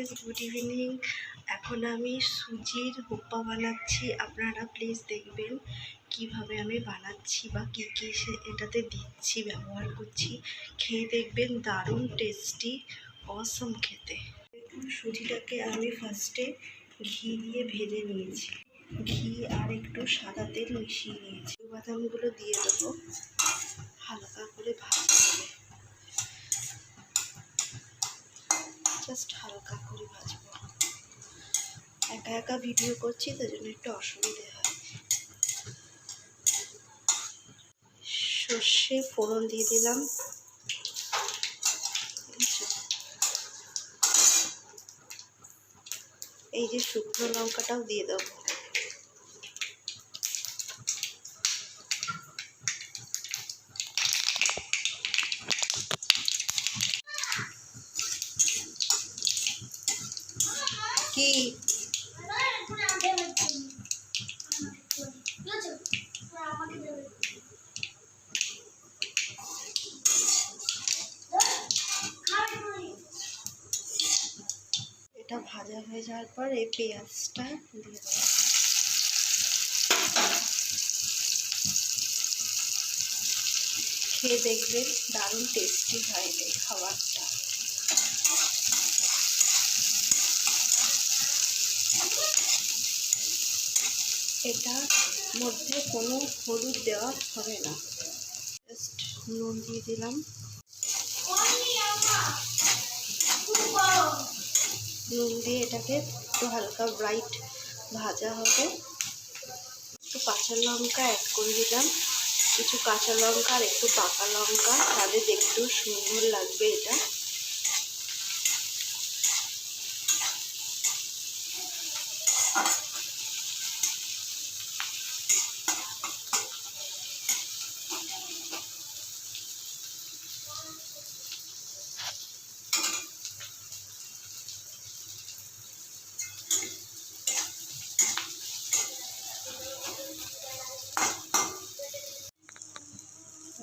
Guys, good evening. এখন আমি সুজির হোপ্পা বানাচ্ছি। আপনারা প্লিজ দেখবেন কিভাবে আমি বানাচ্ছি বা কী কী এটাতে দিচ্ছি, ব্যবহার করছি। খেয়ে দেখবেন, দারুণ টেস্টি, অসম খেতে। সুজিটাকে আমি ফার্স্টে ঘি দিয়ে ভেজে নিয়েছি। ঘি আর একটু সাদা তেল মিশিয়ে নিয়েছি। বাদামগুলো দিয়ে দেবো, হালকা করে ভাজতে হবে। জাস্ট হালকা করে ভাজবো। একা একা ভিডিও করছি, তার জন্য একটু অসুবিধে হয়। সর্ষে ফোড়ন দিয়ে দিলাম, এই যে শুকনো লঙ্কাটাও দিয়ে দেবো। কি এটা ভাজা হয়ে যাওয়ার পর এই পেঁয়াজটা দিয়ে দেবো। খেয়ে দেখবেন, দারুণ টেস্টি হয় এই খাবারটা। এটার মধ্যে কোনো হলুদ দেওয়া হবে না, জাস্ট নুন দিয়ে দিলাম। নুন দিয়ে এটাকে একটু হালকা ব্রাইট ভাজা হবে। একটু কাঁচা লঙ্কা অ্যাড করে দিলাম, কিছু কাঁচা লঙ্কা আর একটু পাকা লঙ্কা, তাহলে দেখতেও সুন্দর লাগবে এটা।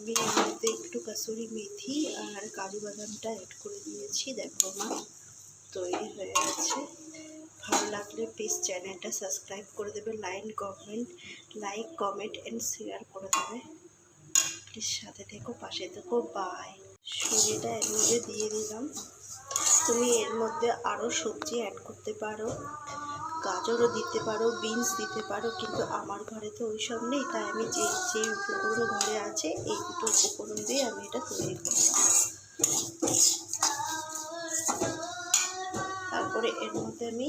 আমি এর মধ্যে একটু কাসুরি মেথি আর কাজু বাদামটা অ্যাড করে দিয়েছি। দেখো আমার তৈরি হয়ে গেছে। ভালো লাগলে প্লিজ চ্যানেলটা সাবস্ক্রাইব করে দেবে, লাইক কমেন্ট অ্যান্ড শেয়ার করে দেবে। প্লিজ সাথে থেকো, পাশে থেকো। বাই। সুজিটা এর মধ্যে দিয়ে দিলাম। তুমি এর মধ্যে আরও সবজি অ্যাড করতে পারো, গাজরও দিতে পারো, বিনস দিতে পারো, কিন্তু আমার ঘরে তো ওই সব নেই, তাই আমি যে উপকরণ ঘরে আছে এই দুটো উপকরণ দিয়ে আমি এটা তৈরি করলাম। তারপরে এর মধ্যে আমি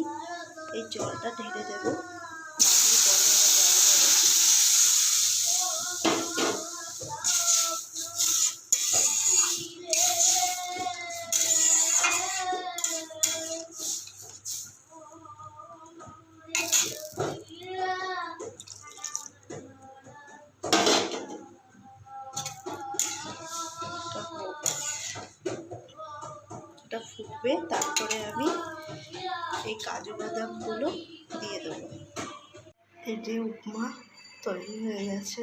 এই জলটা ঢেলে দেবো। এটা ফুটবে, তারপরে আমি এই কাজু বাদামগুলো দিয়ে দেবো। এই যে উপমা তৈরি হয়ে গেছে।